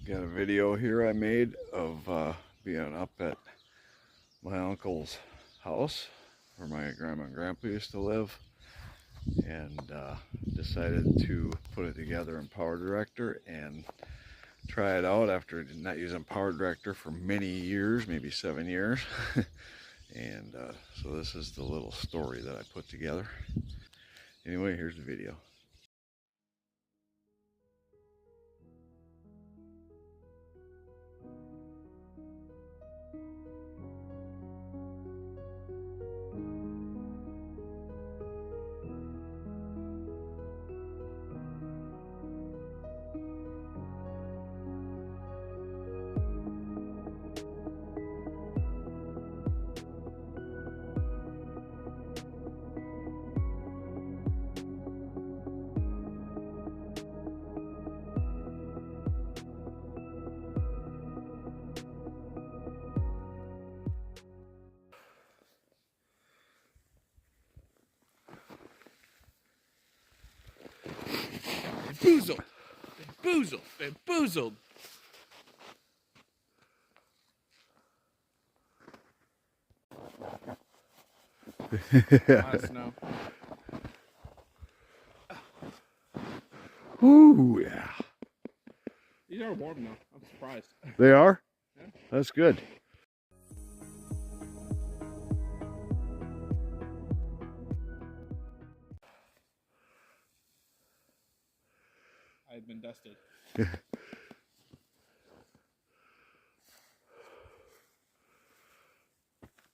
Got a video here I made of being up at my uncle's house where my grandma and grandpa used to live, and decided to put it together in Power Director and try it out after not using Power Director for many years, maybe 7 years. And so this is the little story that I put together. Anyway, here's the video. Bamboozled! Bamboozled! Bamboozled! Snow. Ooh, yeah. These are warm now. I'm surprised. They are? Yeah. That's good. I've been dusted.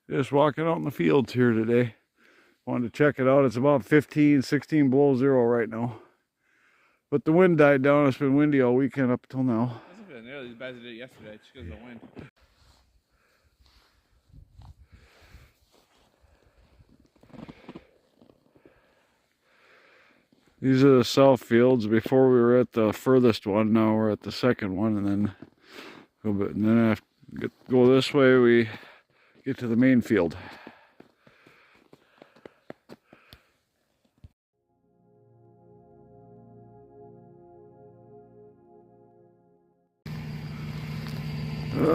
Just walking out in the fields here today. Wanted to check it out. It's about 15, 16 below zero right now. But the wind died down. It's been windy all weekend up till now. It hasn't been nearly as bad as it did yesterday, just because of the wind. These are the south fields. Before we were at the furthest one, now we're at the second one, and then after go this way, we get to the main field.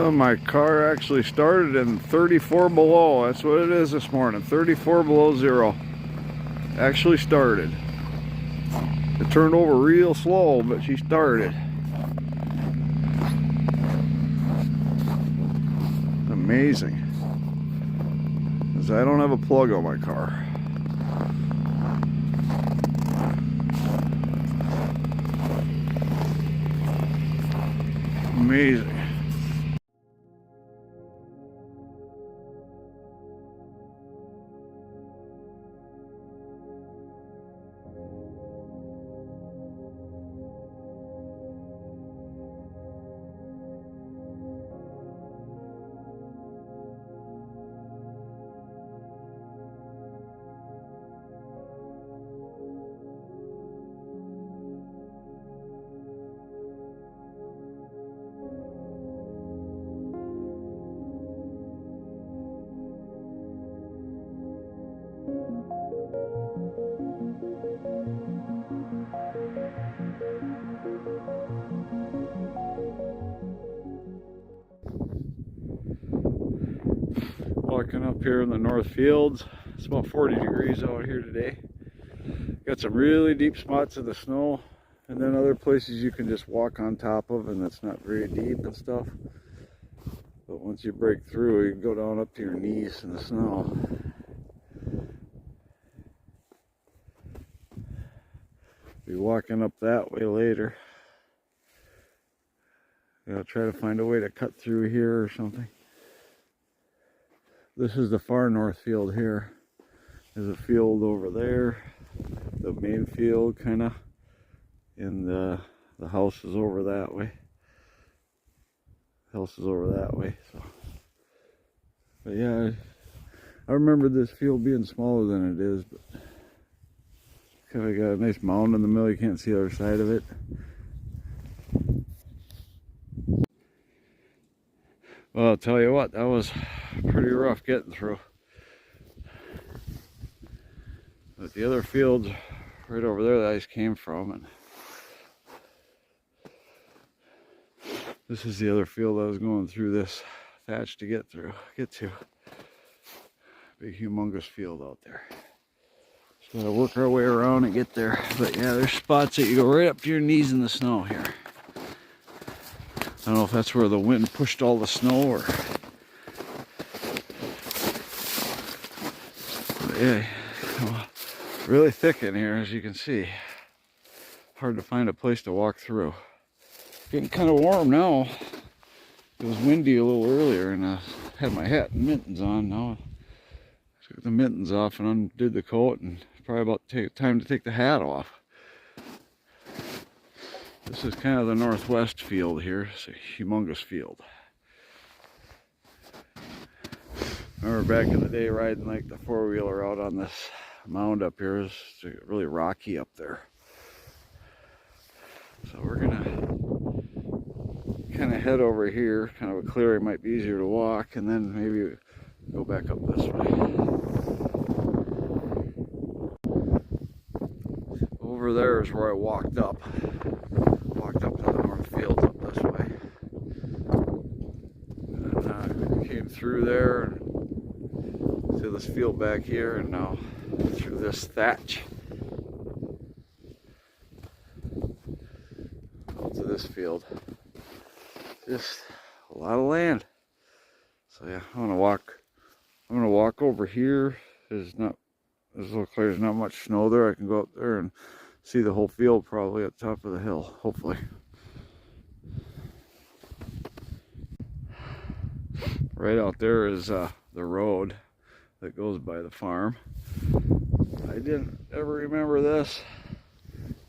My car actually started in 34 below. That's what it is this morning. 34 below zero. Actually started. It turned over real slow, but she started. Amazing. Because I don't have a plug on my car. Amazing. Walking up here in the north fields. It's about 40 degrees out here today. Got some really deep spots of the snow, and then other places you can just walk on top of, and that's not very deep and stuff. But once you break through, you can go down up to your knees in the snow. Be walking up that way later. I'll try to find a way to cut through here or something. This is the far north field here. There's a field over there, the main field kind of, and the house is over that way. House is over that way. So, but yeah, I remember this field being smaller than it is, but kind of got a nice mound in the middle. You can't see the other side of it. Well, I'll tell you what, that was pretty rough getting through. But the other fields right over there, the ice came from, and This is the other field I was going through this thatch to get to. Big humongous field out there. Just gotta work our way around and get there. But yeah, there's spots that you go right up to your knees in the snow here. I don't know if that's where the wind pushed all the snow or... But yeah, really thick in here, as you can see. Hard to find a place to walk through. Getting kind of warm now. It was windy a little earlier, and I had my hat and mittens on. Now I took the mittens off and undid the coat, and it's probably about time to take the hat off. This is kind of the northwest field here. It's a humongous field. Remember back in the day riding like the four-wheeler out on this mound up here. It's really rocky up there. So we're gonna kind of head over here. Kind of a clearing, might be easier to walk, and then maybe go back up this way. Over there is where I walked up. Walked up to the north fields up this way. And came through there and to this field back here, and now through this thatch out to this field. Just a lot of land. So yeah, I'm gonna walk over here. It looks like there's not much snow there. I can go up there and see the whole field probably at the top of the hill, hopefully. Right out there is the road that goes by the farm. I didn't ever remember this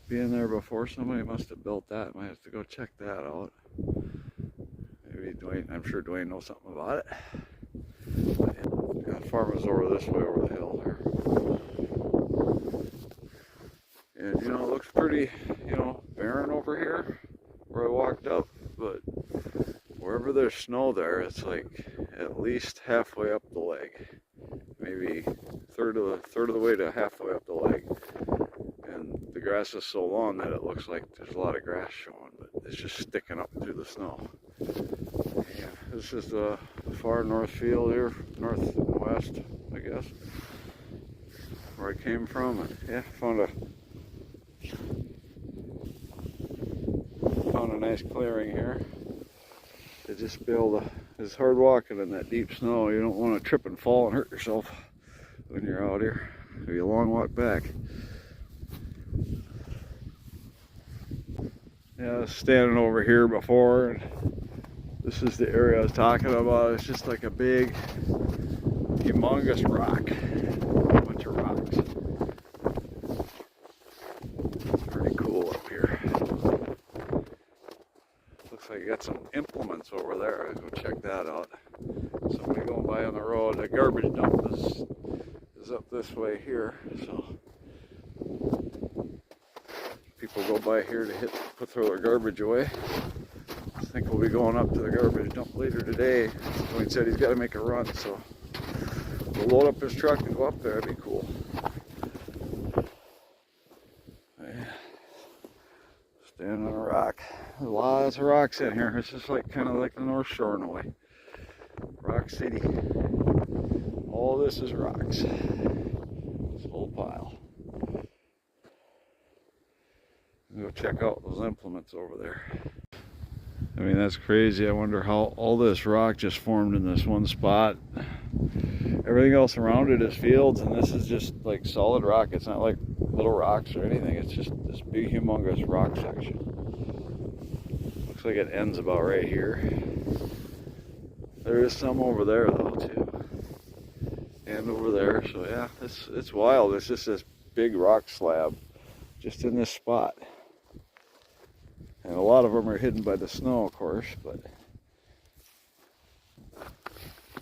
being there before. Somebody must have built that. Might have to go check that out. Maybe Duane, I'm sure Duane knows something about it. But yeah, the farm is over this way, over the hill here. And you know, it looks pretty, you know, barren over here where I walked up, but wherever there's snow there, it's like at least halfway up the leg. Maybe third of the way to halfway up the leg. And the grass is so long that it looks like there's a lot of grass showing, but it's just sticking up through the snow. Yeah, this is the far north field here, north and west, I guess, where I came from. And yeah, found a nice clearing here. To just be able to, it's hard walking in that deep snow. You don't want to trip and fall and hurt yourself when you're out here. It'll be a long walk back. Yeah, I was standing over here before, and this is the area I was talking about. It's just like a big, humongous rock. A bunch of rocks. It's pretty cool up here. Looks like you got some implements over there. I'll go check that out. Somebody going by on the road. The garbage dump is up this way here. So people go by here to throw their garbage away. I think we'll be going up to the garbage dump later today. Dwayne said he's got to make a run, so we'll load up his truck and go up there. That'd be cool. Yeah. Standing on a rock. There's lots of rocks in here. It's just like kind of like the North Shore in a way. Rock City. All this is rocks. This whole pile. Go check out those implements over there. I mean, that's crazy. I wonder how all this rock just formed in this one spot. Everything else around it is fields, and this is just like solid rock. It's not like little rocks or anything. It's just this big, humongous rock section. Looks like it ends about right here. There is some over there though too, and over there. So yeah, it's wild. It's just this big rock slab just in this spot. And a lot of them are hidden by the snow, of course, but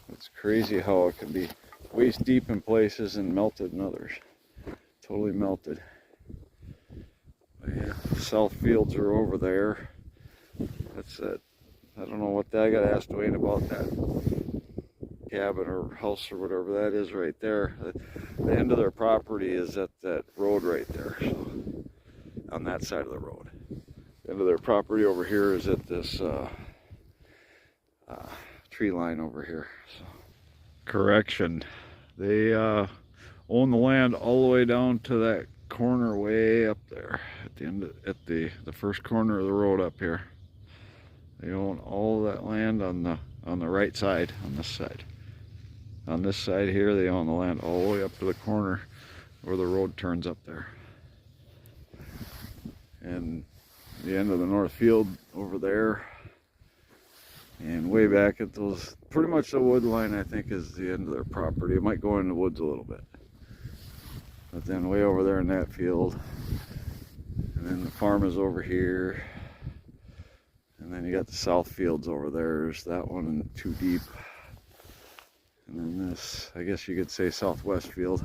it's crazy how it can be waist deep in places and melted in others. Totally melted. But yeah, south fields are over there. That's it. I don't know what that, I gotta ask Duane about that cabin or house or whatever that is right there. The end of their property is at that road right there, so on that side of the road. The end of their property over here is at this tree line over here. So. Correction, they own the land all the way down to that corner way up there at the end at the first corner of the road up here. They own all that land on the right side, on this side. On this side here, they own the land all the way up to the corner where the road turns up there. And the end of the north field over there, and way back at those, pretty much the wood line I think is the end of their property. It might go in the woods a little bit. But then way over there in that field, and then the farm is over here, and then you got the south fields over there. There's that one and too deep, and then this, I guess you could say southwest field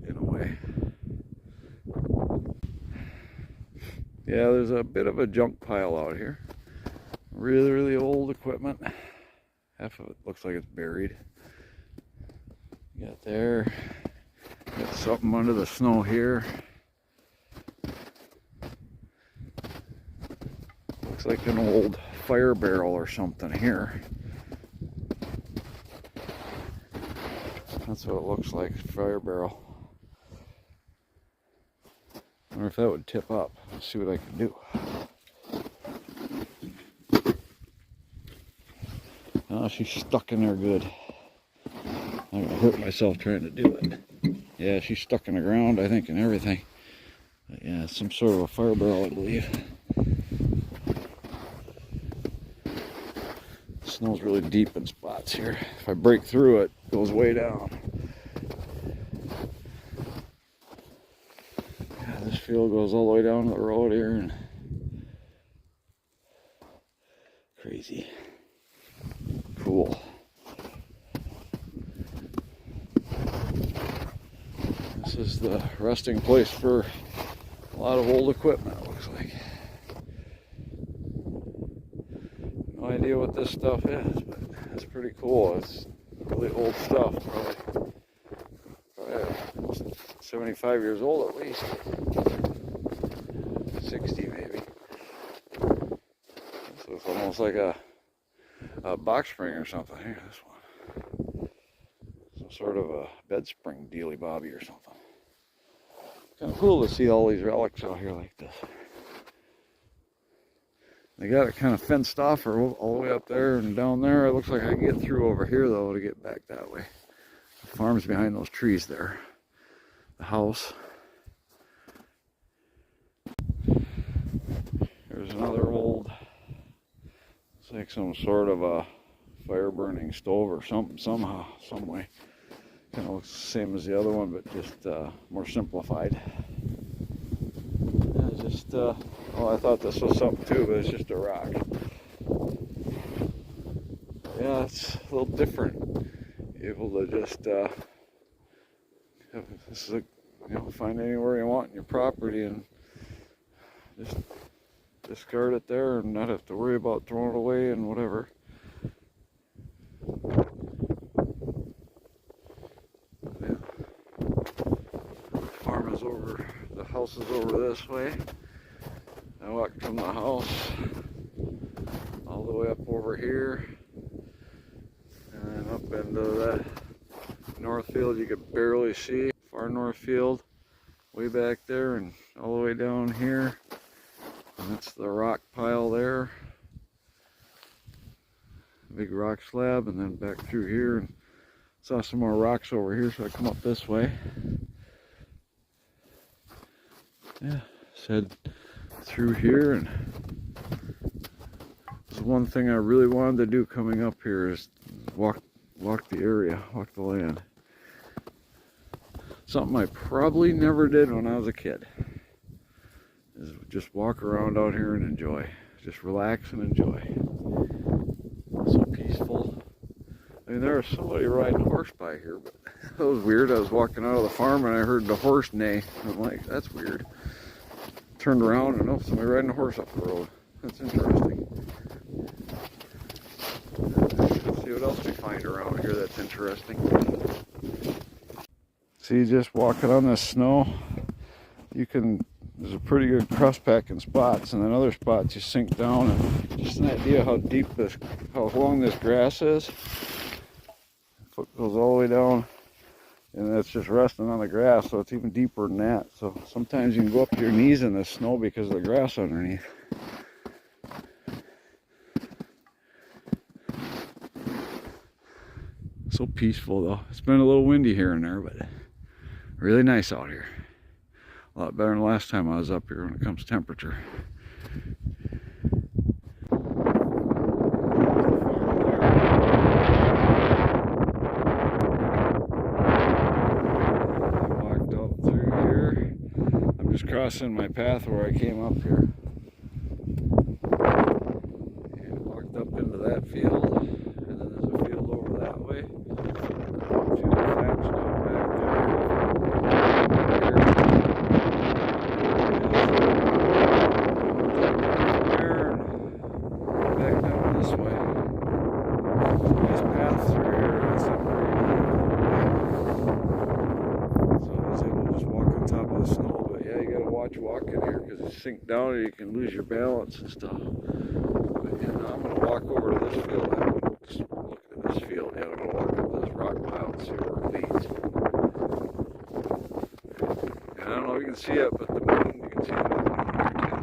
in a way. Yeah, there's a bit of a junk pile out here. Really old equipment. Half of it looks like it's buried. You got there. Got something under the snow here. Looks like an old fire barrel or something here. That's what it looks like, fire barrel. I wonder if that would tip up. Let's see what I can do. Oh, she's stuck in there good. I'm gonna hurt myself trying to do it. Yeah, she's stuck in the ground, I think, and everything. But yeah, it's some sort of a fire barrel, I believe. The snow's really deep in spots here. If I break through it, it goes way down. Yeah, this field goes all the way down the road here, and crazy. Cool. This is the resting place for a lot of old equipment, it looks like. No idea what this stuff is, but it's pretty cool. It's really old stuff, probably 75 years old at least. 60 maybe. So it's almost like a box spring or something. Here, this one. Some sort of a bed spring dealy bobby or something. Kind of cool to see all these relics out here like this. They got it kind of fenced off all the way up there and down there. It looks like I can get through over here though to get back that way. The farm's behind those trees there. The house. There's another old, it's like some sort of a fire burning stove or something, somehow, some way. Kind of looks the same as the other one, but just more simplified. Yeah, just, oh, I thought this was something too, but it's just a rock. Yeah, it's a little different. Able to just, this is find anywhere you want in your property and just discard it there and not have to worry about throwing it away and whatever. Yeah. Farm is over, the house is over this way. I walked from the house all the way up over here and up into that north field you could barely see. Far north field, way back there and all the way down here. And that's the rock pile there. Big rock slab, and then back through here and saw some more rocks over here, so I come up this way. Yeah, just head through here, and this is one thing I really wanted to do coming up here is walk the area, walk the land. Something I probably never did when I was a kid. Is just walk around out here and enjoy. Just relax and enjoy. So peaceful. I mean, there was somebody riding a horse by here, but that was weird. I was walking out of the farm and I heard the horse neigh. I'm like, that's weird. Turned around and somebody riding a horse up the road. That's interesting. Let's see what else we find around here that's interesting. See, just walking on this snow, you can there's a pretty good crust packing spots, and then other spots you sink down, and just an idea how deep this, how long this grass is. Foot goes all the way down, and it's just resting on the grass, so it's even deeper than that. So sometimes you can go up to your knees in the snow because of the grass underneath. So peaceful though. It's been a little windy here and there, but really nice out here. A lot better than the last time I was up here when it comes to temperature. Walked up through here. I'm just crossing my path where I came up here. And walked up into that field. And then there's a field over that way. A few thatch down back there. Back down this way. Nice path through here. That's up so I was able to just walk on top of the snow. But yeah, you gotta watch walking here because you sink down and you can lose your balance and stuff. But yeah, now I'm gonna walk over to this field. I haven't just looked at this field yet. I'm gonna walk up this rock pile and see where it leads. And I don't know if you can see it, but the moon, you can see the moon there too.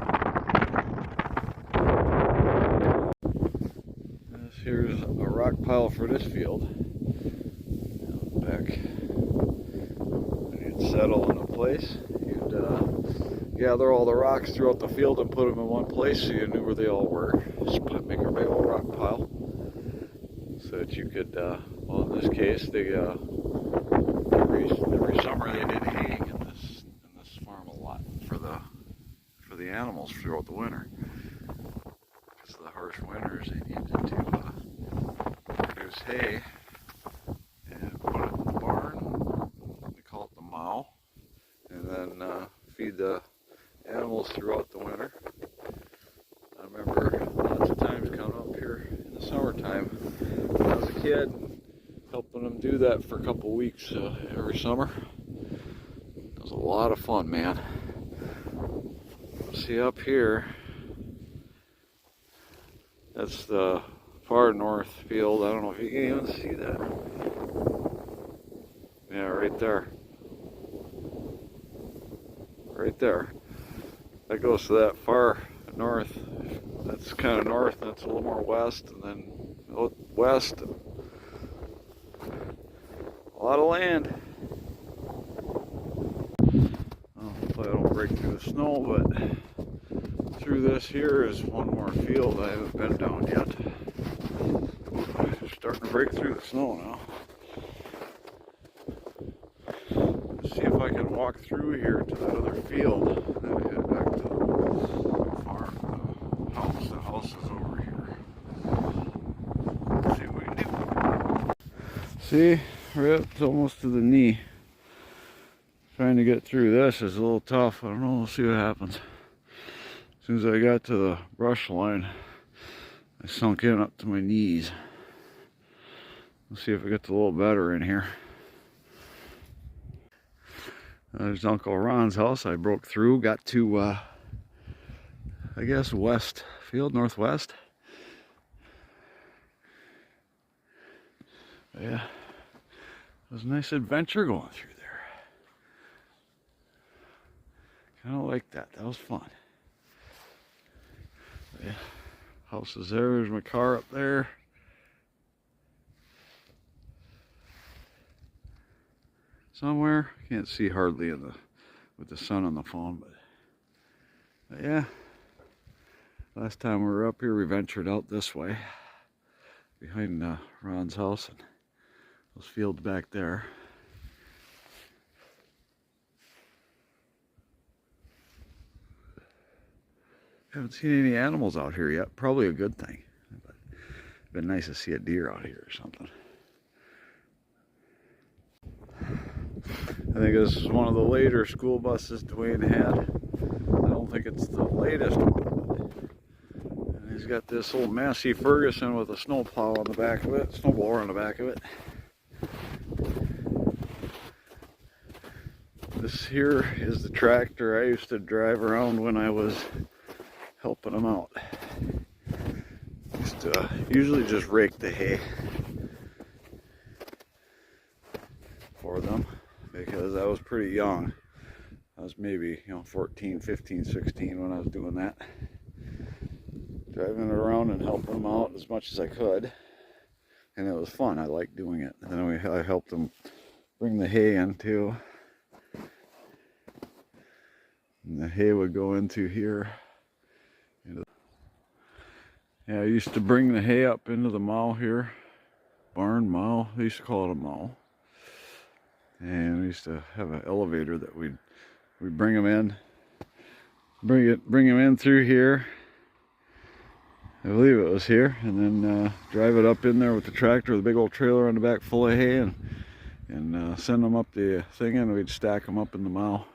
Here's a rock pile for this field. Back, when you'd settle in a place, you'd gather all the rocks throughout the field and put them in one place so you knew where they all were. Just make a big old rock pile so that you could, well, in this case, they every summer they did hay in this farm a lot for the animals throughout the winter. Because of the harsh winters, they needed to produce hay and put it in the barn. We call it the mow, and then feed the animals throughout the winter. I remember lots of times coming up here in the summertime when I was a kid, helping them do that for a couple weeks every summer. It was a lot of fun, man. See up here, that's the far north field. I don't know if you can even see that. Yeah, right there. Right there. That goes to that far north. That's kind of north, and that's a little more west, and then out west. A lot of land. Oh, hopefully I don't break through the snow, but through this here is one more field I haven't been down yet. It's starting to break through the snow now. Let's see if I can walk through here to that other field and then head back to the farm, the house. The house is over here. Let's see what we can do. See, right up to almost to the knee. Trying to get through this is a little tough. I don't know, we'll see what happens. As soon as I got to the brush line, I sunk in up to my knees. Let's see if it gets a little better in here. There's Uncle Ron's house. I broke through, got to, I guess, west field, northwest. But yeah, it was a nice adventure going through there. Kind of like that. That was fun. But yeah, house is there. There's my car up there. Somewhere. Can't see hardly in the with the sun on the phone, but yeah. Last time we were up here, we ventured out this way, behind Ron's house and those fields back there. Haven't seen any animals out here yet. Probably a good thing. But it'd been nice to see a deer out here or something. I think this is one of the later school buses Duane had. I don't think it's the latest one. And he's got this old Massey Ferguson with a snowplow on the back of it, snowblower on the back of it. This here is the tractor I used to drive around when I was helping them out. Used to usually just rake the hay for them because I was pretty young. I was maybe 14, 15, 16 when I was doing that. Driving around and helping them out as much as I could. And it was fun. I liked doing it. And then I helped them bring the hay in too. And the hay would go into here. Yeah, I used to bring the hay up into the mow here. Barn mow. They used to call it a mow. And we used to have an elevator that we'd bring them in. Bring them in through here. I believe it was here. And then drive it up in there with the tractor with a big old trailer on the back full of hay. And send them up the thing, and we'd stack them up in the mow.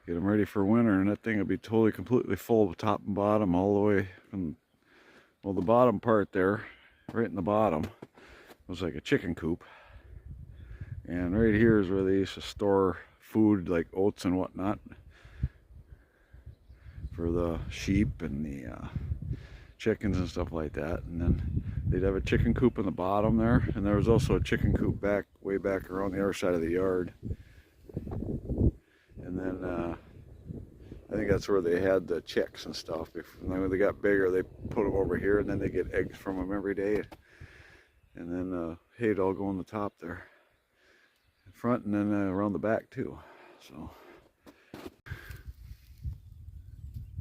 Get them ready for winter, and that thing would be totally completely full, top and bottom, all the way from, well, the bottom part there, right in the bottom, was like a chicken coop. And right here is where they used to store food like oats and whatnot for the sheep and the chickens and stuff like that. And then they'd have a chicken coop in the bottom there, and there was also a chicken coop way back around the other side of the yard. And then I think that's where they had the chicks and stuff. And then when they got bigger, they put them over here, and then they get eggs from them every day. And then hay'd all go on the top there, in front, and then around the back too. So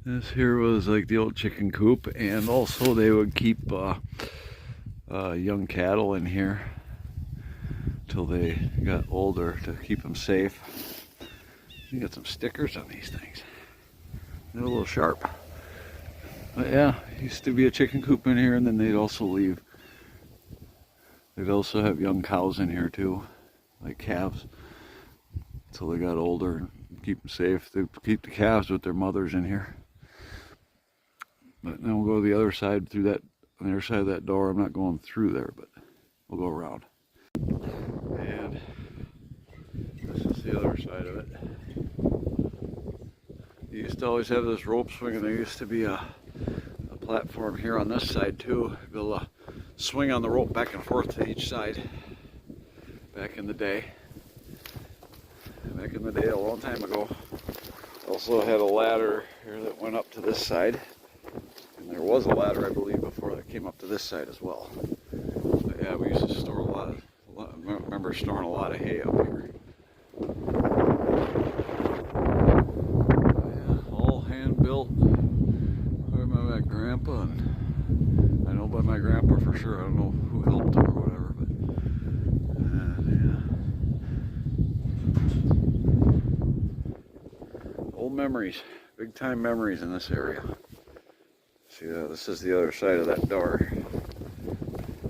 this here was like the old chicken coop, and also they would keep young cattle in here till they got older to keep them safe. You got some stickers on these things. They're a little sharp. But yeah, used to be a chicken coop in here, and then they'd also leave. They'd also have young cows in here too, like calves, until they got older and keep them safe. They keep the calves with their mothers in here. But then we'll go to the other side through that, on the other side of that door. I'm not going through there, but we'll go around. And this is the other side of it. You used to always have this rope swing, and there used to be a platform here on this side too. Be able to swing on the rope back and forth to each side. Back in the day. Back in the day, a long time ago. Also had a ladder here that went up to this side. And there was a ladder, I believe, before that came up to this side as well. But yeah, we used to store I remember storing a lot of hay up here. Built by my grandpa, and I know by my grandpa for sure. I don't know who helped him or whatever, but yeah. Old memories, big time memories in this area. See, this is the other side of that door.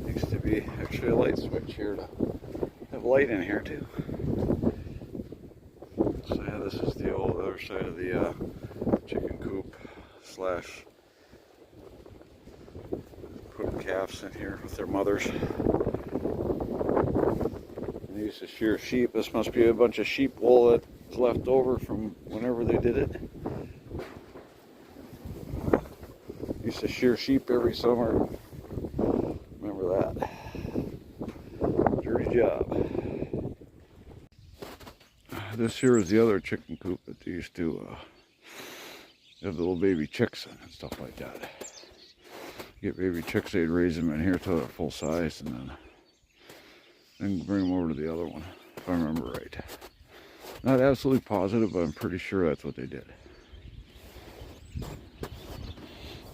Used to be actually a light switch here to have light in here too. So yeah, this is the old other side of the chicken coop slash putting calves in here with their mothers. And they used to shear sheep. This must be a bunch of sheep wool that's left over from whenever they did it. Used to shear sheep every summer. Remember that. Dirty job. This here is the other chicken coop that they used to have the little baby chicks in and stuff like that. Get baby chicks, they'd raise them in here till they're full size, and then bring them over to the other one, if I remember right. Not absolutely positive, but I'm pretty sure that's what they did.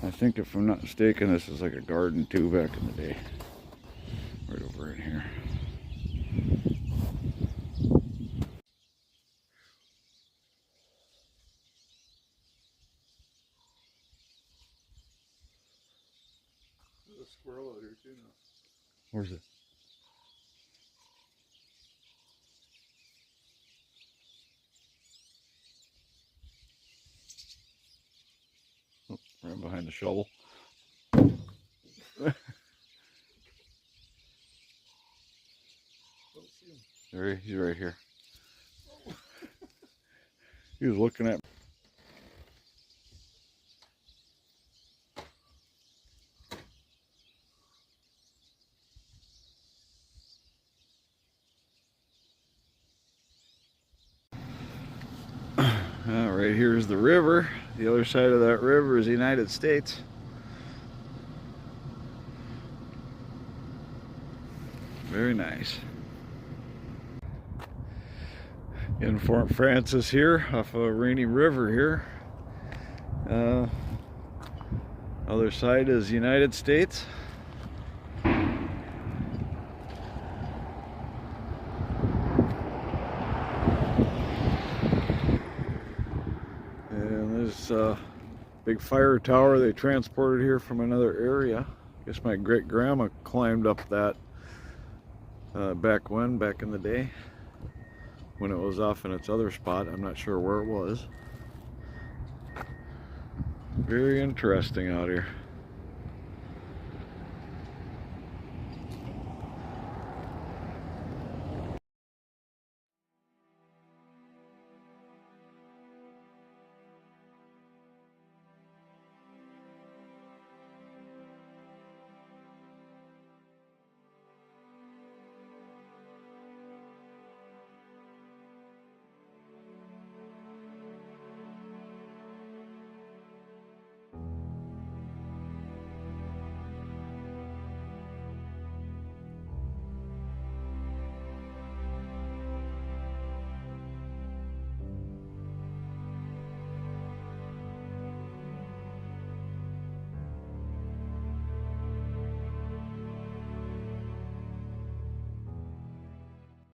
I think, if I'm not mistaken, this is like a garden too back in the day. Right over in here. There's a squirrel out here too now. Where's it? Oh, right behind the shovel. There he's right here. He was looking at. Right here is the river. The other side of that river is the United States. Very nice. In Fort Francis here, off of Rainy River here. Other side is United States. And this big fire tower they transported here from another area. I guess my great-grandma climbed up that back in the day, when it was off in its other spot. I'm not sure where it was. Very interesting out here.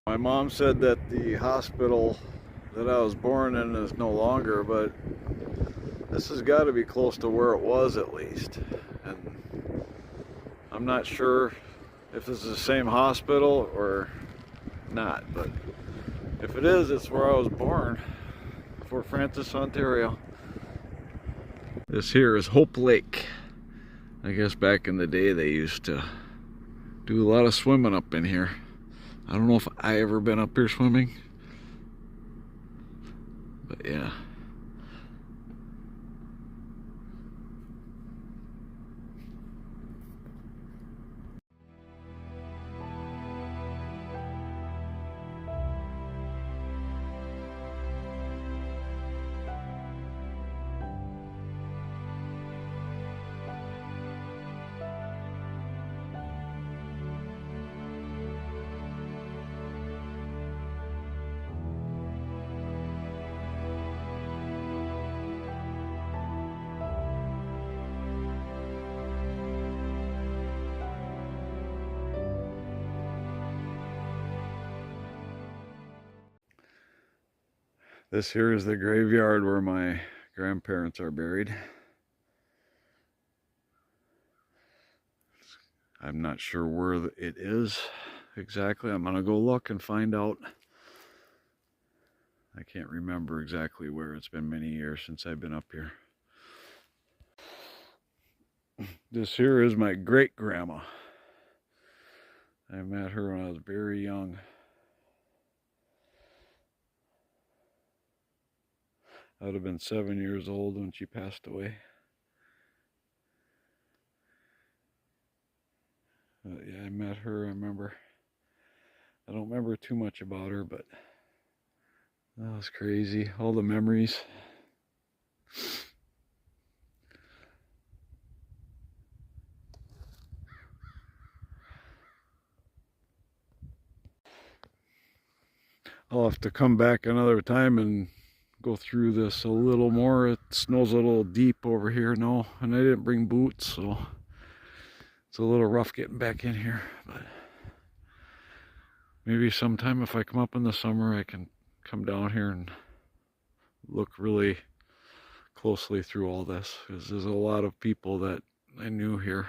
My mom said that the hospital that I was born in is no longer, but this has got to be close to where it was at least. And I'm not sure if this is the same hospital or not, but if it is, it's where I was born, Fort Francis, Ontario. This here is Hope Lake. I guess back in the day they used to do a lot of swimming up in here. I don't know if I ever been up here swimming, but yeah. This here is the graveyard where my grandparents are buried. I'm not sure where it is exactly. I'm gonna go look and find out. I can't remember exactly where. It's been many years since I've been up here. This here is my great-grandma. I met her when I was very young. I would have been 7 years old when she passed away. Yeah, I met her, I remember. I don't remember too much about her, but that was crazy. All the memories. I'll have to come back another time and go through this a little more. It snows a little deep over here now, and I didn't bring boots, so it's a little rough getting back in here. But maybe sometime if I come up in the summer, I can come down here and look really closely through all this, because there's a lot of people that I knew here.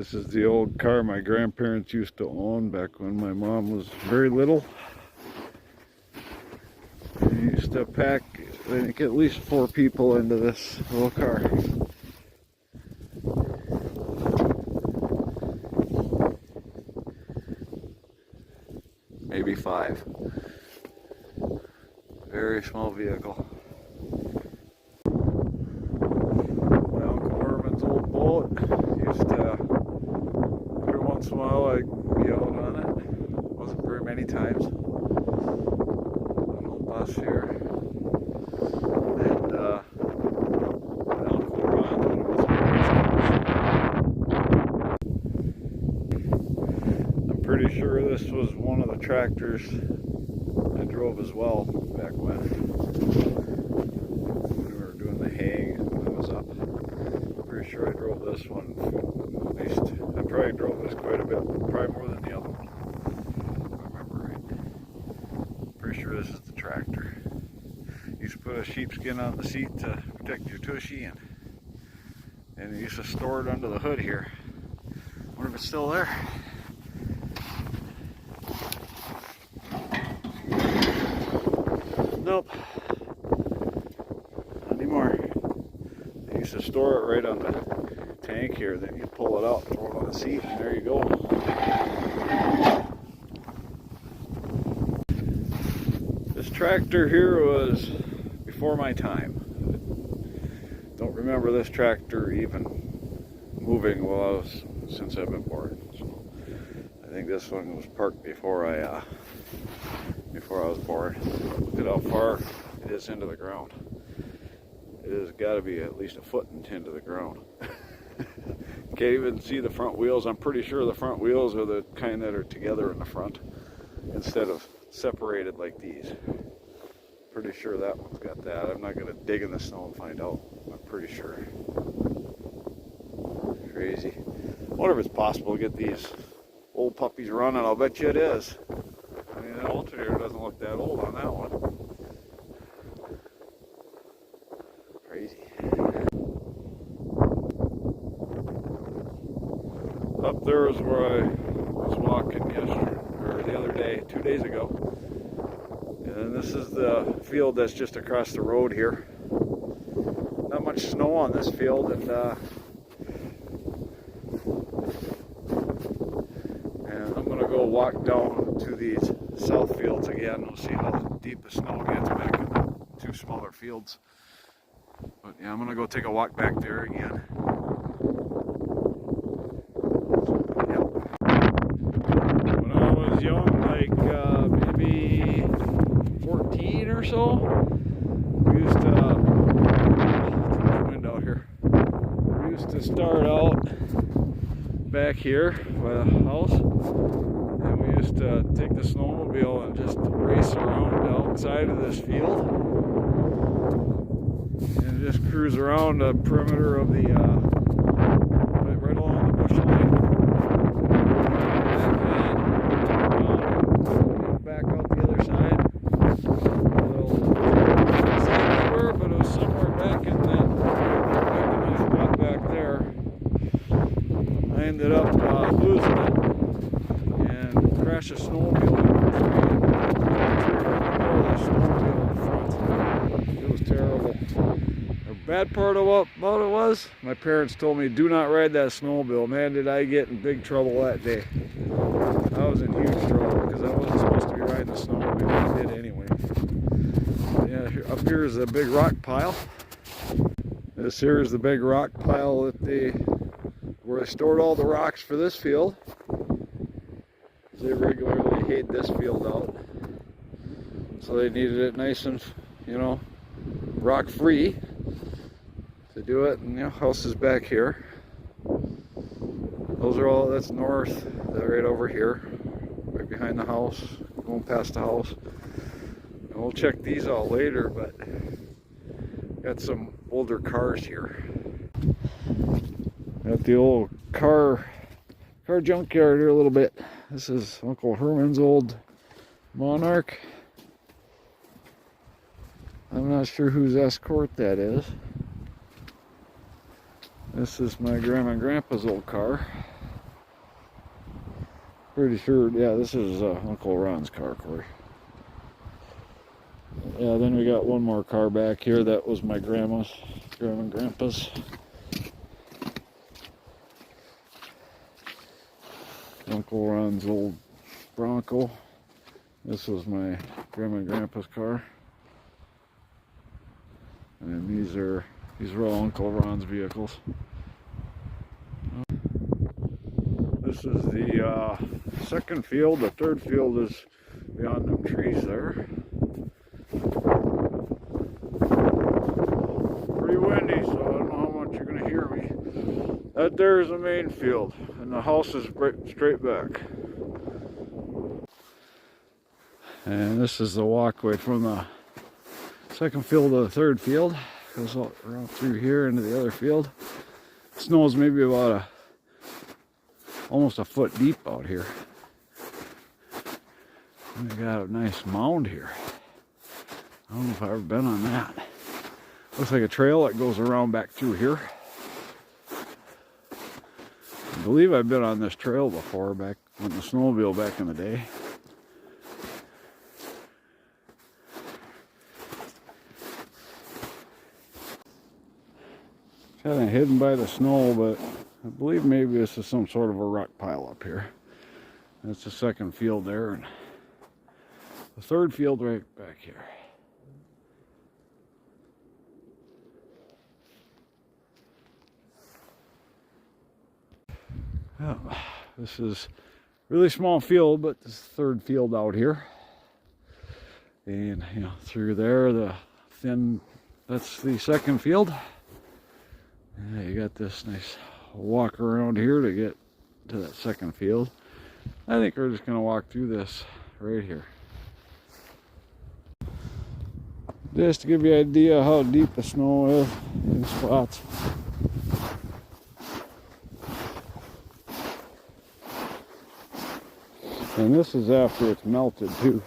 This is the old car my grandparents used to own back when my mom was very little. They used to pack, I think, at least 4 people into this little car. Maybe 5. Very small vehicle. My Uncle Herman's old boat. Used to, every once in a while I'd be out on it. Wasn't very many times. An old bus here. And my Uncle Ron, when it was I'm pretty sure this was one of the tractors I drove as well back when we were doing the hay when I was up. Pretty sure I drove this one at least. I probably drove this quite a bit, probably more than the other one, if I remember right. Pretty sure this is the tractor. Used to put a sheepskin on the seat to protect your tushy, and you used to store it under the hood here. Wonder if it's still there. Nope, not anymore. They used to store it right on the tank here, then you pull it out, throw it on the seat, and there you go. This tractor here was before my time. Don't remember this tractor even moving since I've been born. So I think this one was parked before I was born. Look at how far it is into the ground. It has got to be at least a foot into the ground. Can't even see the front wheels. I'm pretty sure the front wheels are the kind that are together in the front instead of separated like these. Pretty sure that one's got that. I'm not going to dig in the snow and find out. I'm pretty sure. Crazy. I wonder if it's possible to get these old puppies running. I'll bet you it is. I mean, the alternator doesn't look that old on that one. Crazy. Up there is where I was walking yesterday, or the other day, 2 days ago. And this is the field that's just across the road here. Not much snow on this field, and I'm gonna go walk down to these south fields again. We'll see how deep the snow gets back in the 2 smaller fields. But yeah, I'm gonna go take a walk back there again. Yep. When I was young, like maybe 14 or so, we used to wind out here. We used to start out back here by the house, and we used to take the snowmobile and just race around outside of this field and just cruise around the perimeter of the right along the bush line, and back out the other side. But it was somewhere back in that spot back there. I ended up losing it and crashed a snowmobile into a tree. The snowmobile in front. It was terrible. The bad part about it was, my parents told me, do not ride that snowmobile. Man, did I get in big trouble that day. I was in huge trouble because I wasn't supposed to be riding the snowmobile. I did anyway. Yeah, up here is a big rock pile. This here is the big rock pile where they stored all the rocks for this field. They regularly hayed this field out, so they needed it nice and, rock free to do it. And house is back here. That's north. They're right over here, right behind the house, going past the house. And we'll check these out later, but got some older cars here. Got the old car junkyard here a little bit. This is Uncle Herman's old Monarch. I'm not sure whose Escort that is. This is my grandma and grandpa's old car. Pretty sure, yeah, this is Uncle Ron's car, Corey. Yeah, then we got one more car back here. That was my grandma and grandpa's. Uncle Ron's old Bronco. This was my grandma and grandpa's car. And these are all Uncle Ron's vehicles. This is the second field. The third field is beyond them trees there. Pretty windy, so I don't know how much you're going to hear me. That there is the main field, and the house is straight back. And this is the walkway from the second field to the third field. Goes all around through here into the other field. Snow is maybe about almost a foot deep out here. And we got a nice mound here. I don't know if I've ever been on that. Looks like a trail that goes around back through here. I believe I've been on this trail before, back on the snowmobile back in the day. Kind of hidden by the snow, but I believe maybe this is some sort of a rock pile up here. That's the second field there, and the third field right back here. Oh, this is a really small field, but this is the third field out here. And you know, through there, that's the second field. Yeah, you got this nice walk around here to get to that second field. I think we're just going to walk through this right here. Just to give you an idea how deep the snow is in spots. And this is after it's melted too.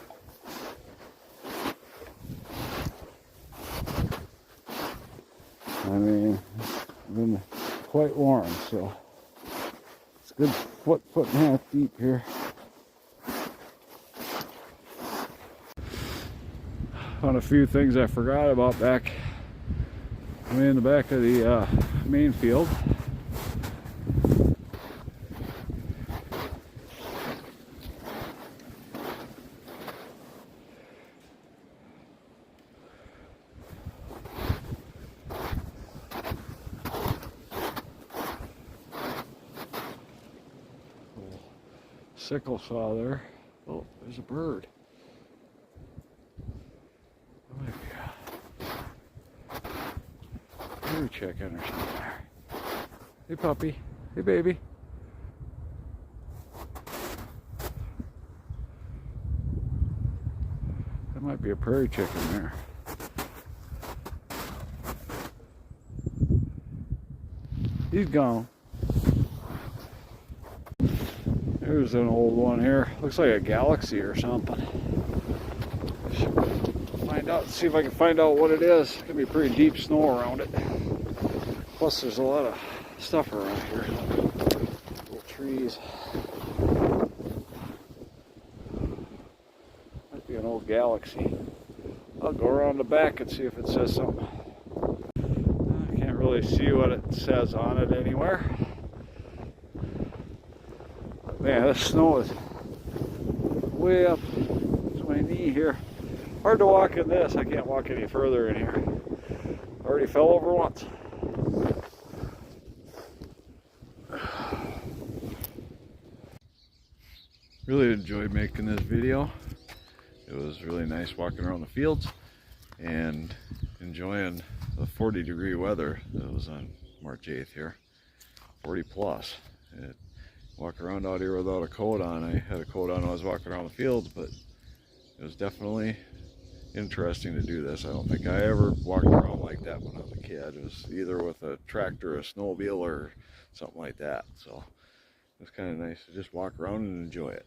I mean, it's been quite warm, so it's a good foot and a half deep here. Found a few things I forgot about back in the back of the main field. Sickle saw there. Oh, there's a bird. There might be a bird chicken or something there. Hey puppy. Hey baby. That might be a prairie chicken there. He's gone. There's an old one here. Looks like a galaxy or something. Find out, see if I can find out what it is. It's gonna be pretty deep snow around it. Plus, there's a lot of stuff around here. Little trees. Might be an old galaxy. I'll go around the back and see if it says something. I can't really see what it says on it anywhere. Man, this snow is way up to my knee here. Hard to walk in this. I can't walk any further in here. Already fell over once. Really enjoyed making this video. It was really nice walking around the fields and enjoying the 40-degree weather that was on March 8th here. 40 plus. Walk around out here without a coat on. I had a coat on when I was walking around the fields, but it was definitely interesting to do this. I don't think I ever walked around like that when I was a kid. It was either with a tractor, a snowmobile, or something like that. So it was kind of nice to just walk around and enjoy it.